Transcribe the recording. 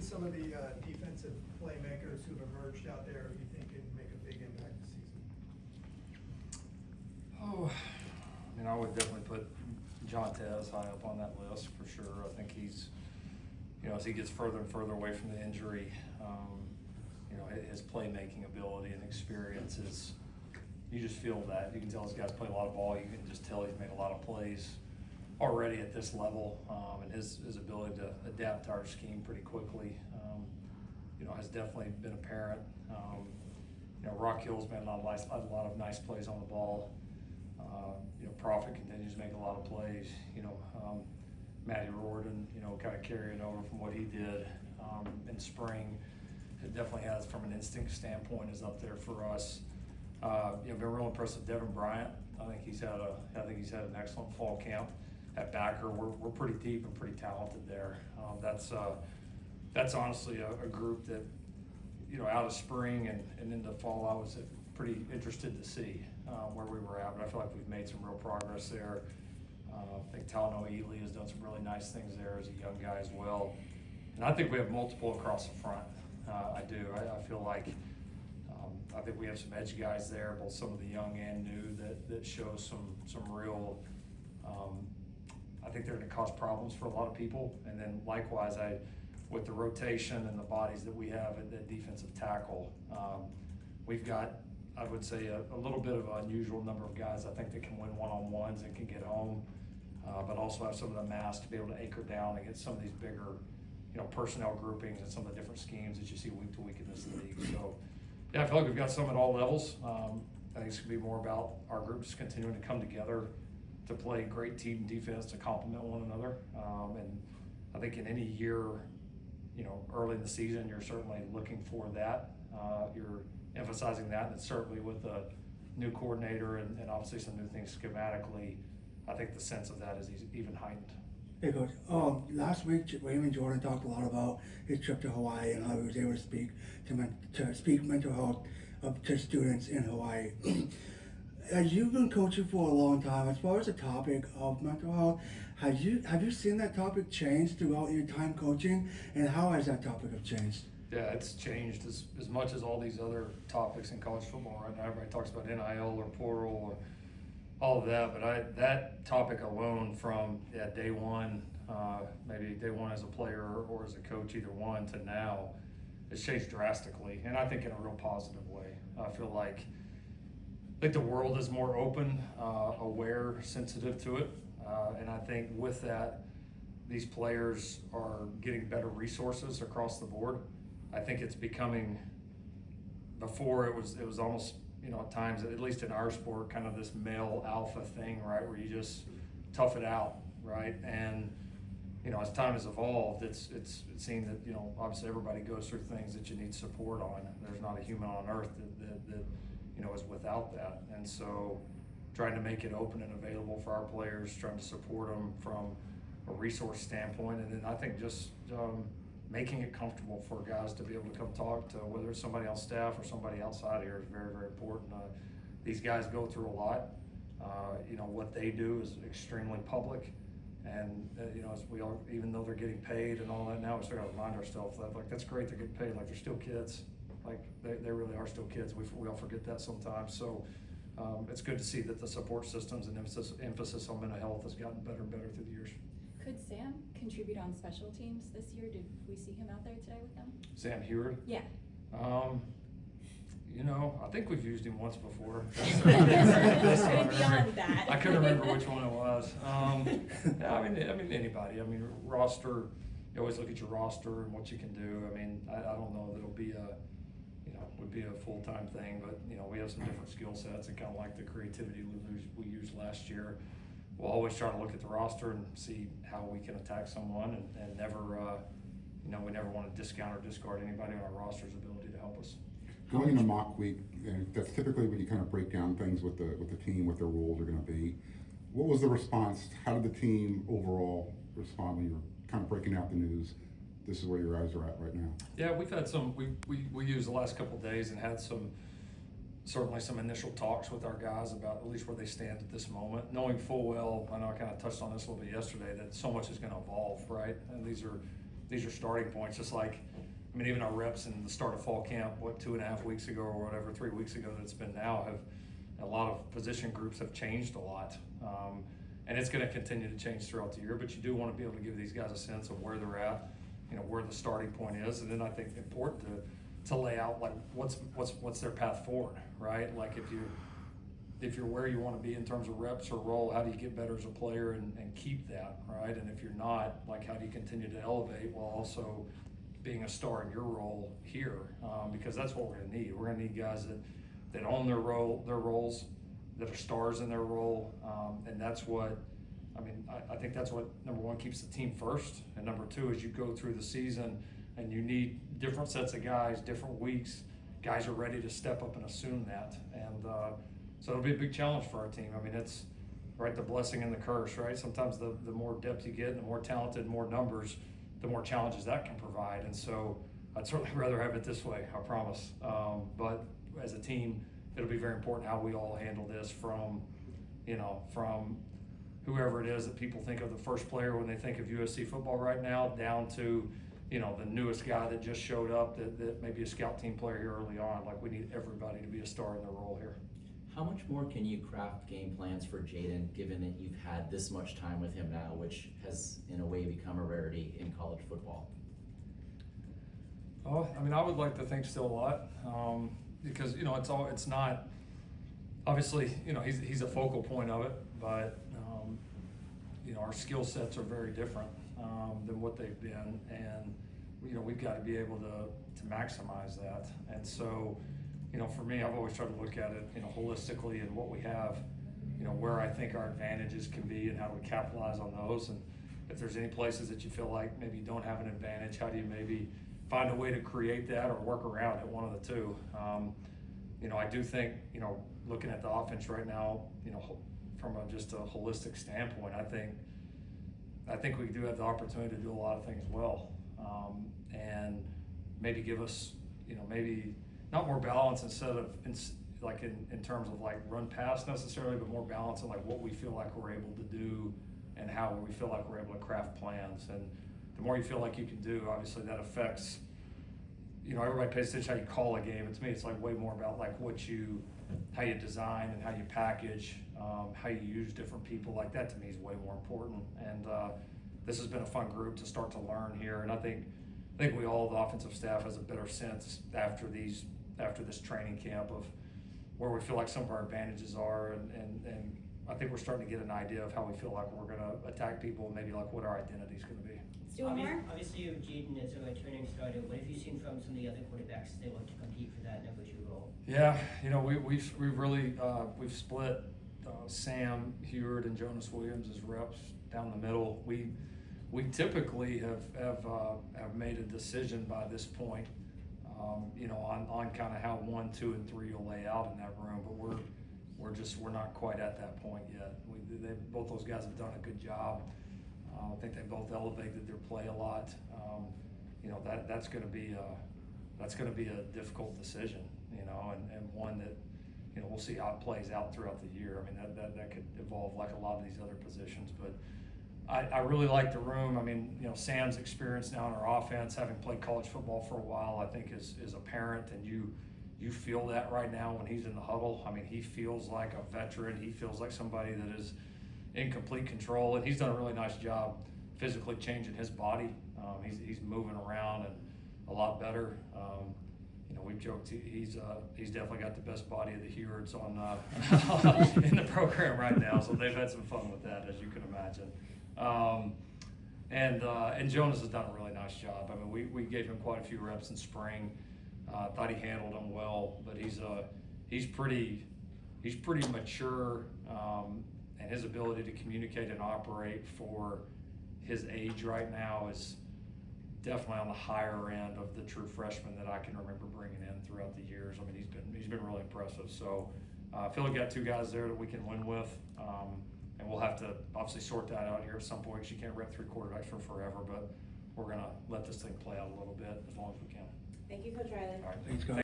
with some of the defensive playmakers who've emerged out there who you think can make a big impact this season? Oh, I mean, I would definitely put John Tez high up on that list for sure. I think he's, as he gets further and further away from the injury, his playmaking ability and experience is, you just feel that. You can tell this guy's played a lot of ball. You can just tell he's made a lot of plays already at this level, and his ability to adapt to our scheme pretty quickly, has definitely been apparent. Rock Hill's made a lot of nice plays on the ball. Prophet continues to make a lot of plays. Matty Riordan, kind of carrying over from what he did in spring. It definitely has, from an instinct standpoint, is up there for us. Been real impressed with Devin Bryant. I think he's had an excellent fall camp at backer. We're pretty deep and pretty talented there. That's honestly a group that, out of spring and into fall, I was pretty interested to see where we were at, but I feel like we've made some real progress there. I think Talanoa Ely has done some really nice things there as a young guy as well. And I think we have multiple across the front. I do. I feel like I think we have some edge guys there, both some of the young and new, that show some real. I think they're going to cause problems for a lot of people. And then likewise, with the rotation and the bodies that we have at the defensive tackle, we've got, I would say, a little bit of an unusual number of guys I think that can win one-on-ones and can get home, but also have some of the mass to be able to anchor down against some of these bigger, personnel groupings and some of the different schemes that you see week to week in this league. So, yeah, I feel like we've got some at all levels. I think it's going to be more about our groups continuing to come together to play great team defense to complement one another. And I think in any year, early in the season, you're certainly looking for that. You're emphasizing that, and certainly with a new coordinator and obviously some new things schematically, I think the sense of that is even heightened. Hey Coach, last week Raymond Jordan talked a lot about his trip to Hawaii and how he was able to speak mental health to students in Hawaii. As you've been coaching for a long time, as far as the topic of mental health, have you seen that topic change throughout your time coaching, and how has that topic have changed? Yeah, it's changed as much as all these other topics in college football right now. Everybody talks about NIL or portal or all of that, but that topic alone from day one, maybe day one as a player or as a coach, either one, to now, it's changed drastically, and I think in a real positive way. I feel like the world is more open, aware, sensitive to it, and I think with that, these players are getting better resources across the board. I think it's becoming, before it was almost, at times, at least in our sport, kind of this male alpha thing, right, where you just tough it out, right? And as time has evolved, it's seen that obviously everybody goes through things that you need support on. There's not a human on earth that is without that, and so trying to make it open and available for our players, trying to support them from a resource standpoint, and then I think just making it comfortable for guys to be able to come talk to, whether it's somebody on staff or somebody outside here, is very, very important. These guys go through a lot. What they do is extremely public, and as we all, even though they're getting paid and all that now, we still got to remind ourselves that that's great, they're getting paid, they're still kids. They really are still kids. We all forget that sometimes. So it's good to see that the support systems and emphasis on mental health has gotten better and better through the years. Could Sam contribute on special teams this year? Did we see him out there today with them? Sam Heward? Yeah. I think we've used him once before. Beyond that. I couldn't remember which one it was. Yeah, I mean anybody. Roster. You always look at your roster and what you can do. I don't know that it'll be would be a full-time thing, but we have some different skill sets, and kind of like the creativity we used last year. We'll always try to look at the roster and see how we can attack someone, and never, we never want to discount or discard anybody on our roster's ability to help us. Going into mock week, and that's typically when you kind of break down things with the team, what their roles are going to be. What was the response? How did the team overall respond when you were kind of breaking out the news? This is where your eyes are at right now. Yeah, we've had some. We used the last couple of days and had certainly some initial talks with our guys about at least where they stand at this moment, knowing full well, I know I kind of touched on this a little bit yesterday, that so much is going to evolve, right? And these are these are starting points, just like, I mean, even our reps in the start of fall camp, 2.5 weeks ago or whatever, 3 weeks ago that it's been now, a lot of position groups have changed a lot. And it's going to continue to change throughout the year, but you do want to be able to give these guys a sense of where they're at, where the starting point is. And then I think important to lay out like what's their path forward, right? Like if you're where you want to be in terms of reps or role, how do you get better as a player and keep that, right? And if you're not, like, how do you continue to elevate while also being a star in your role here? Because that's what we're going to need. We're going to need guys that own their roles, that are stars in their role, and that's what, I think that's what, number one, keeps the team first, and number two, as you go through the season and you need different sets of guys, different weeks, guys are ready to step up and assume that. And so it'll be a big challenge for our team. It's right, the blessing and the curse, right? Sometimes the more depth you get, the more talented, more numbers, the more challenges that can provide. And so I'd certainly rather have it this way, I promise. But as a team, it'll be very important how we all handle this from whoever it is that people think of the first player when they think of USC football right now, down to, the newest guy that just showed up that may be a scout team player here early on. Like, we need everybody to be a star in their role here. How much more can you craft game plans for Jaden, given that you've had this much time with him now, which has in a way become a rarity in college football? Oh, I would like to think still a lot, because it's not obviously he's a focal point of it, but our skill sets are very different than what they've been, and we've got to be able to maximize that. And so, for me, I've always tried to look at it, holistically, and what we have, where I think our advantages can be and how do we capitalize on those. And if there's any places that you feel like maybe you don't have an advantage, how do you maybe find a way to create that or work around it, one of the two. I do think, looking at the offense right now, from just a holistic standpoint, I think we do have the opportunity to do a lot of things well, and maybe give us, maybe not more balance instead of in terms of like run pass necessarily, but more balance in like what we feel like we're able to do and how we feel like we're able to craft plans. And the more you feel like you can do, obviously that affects, everybody pays attention how you call a game. And to me, it's like way more about like how you design and how you package, how you use different people. Like, that to me is way more important. And this has been a fun group to start to learn here. And I think we all, the offensive staff, has a better sense after this training camp of where we feel like some of our advantages are, and I think we're starting to get an idea of how we feel like we're going to attack people, and maybe like what our identity is going to be. Let's do one more. Obviously, you have Jaden as a returning starter. What have you seen from some of the other quarterbacks they want to compete for that number 2 role? Yeah, we've really we've split Sam Heward and Jonas Williams as reps down the middle. We typically have made a decision by this point, on kind of how 1, 2, and 3 will lay out in that room, but we're not quite at that point yet. Both those guys have done a good job. I think they both elevated their play a lot. That's going to be a difficult decision, and one that we'll see how it plays out throughout the year. That could evolve like a lot of these other positions, but I really like the room. Sam's experience now in our offense, having played college football for a while, I think is apparent, and you feel that right now when he's in the huddle. He feels like a veteran. He feels like somebody that is in complete control, and he's done a really nice job physically changing his body. He's moving around and a lot better. We've joked he's definitely got the best body of the Hewards on in the program right now, so they've had some fun with that, as you can imagine. And Jonas has done a really nice job. We gave him quite a few reps in spring. Thought he handled them well, but he's pretty mature, and his ability to communicate and operate for his age right now is definitely on the higher end of the true freshmen that I can remember bringing in throughout the years. He's been really impressive. So I feel like we got 2 guys there that we can win with. And we'll have to obviously sort that out here at some point, because you can't rep 3 quarterbacks for forever, but we're going to let this thing play out a little bit as long as we can. Thank you, Coach Riley. All right. Thanks, Coach.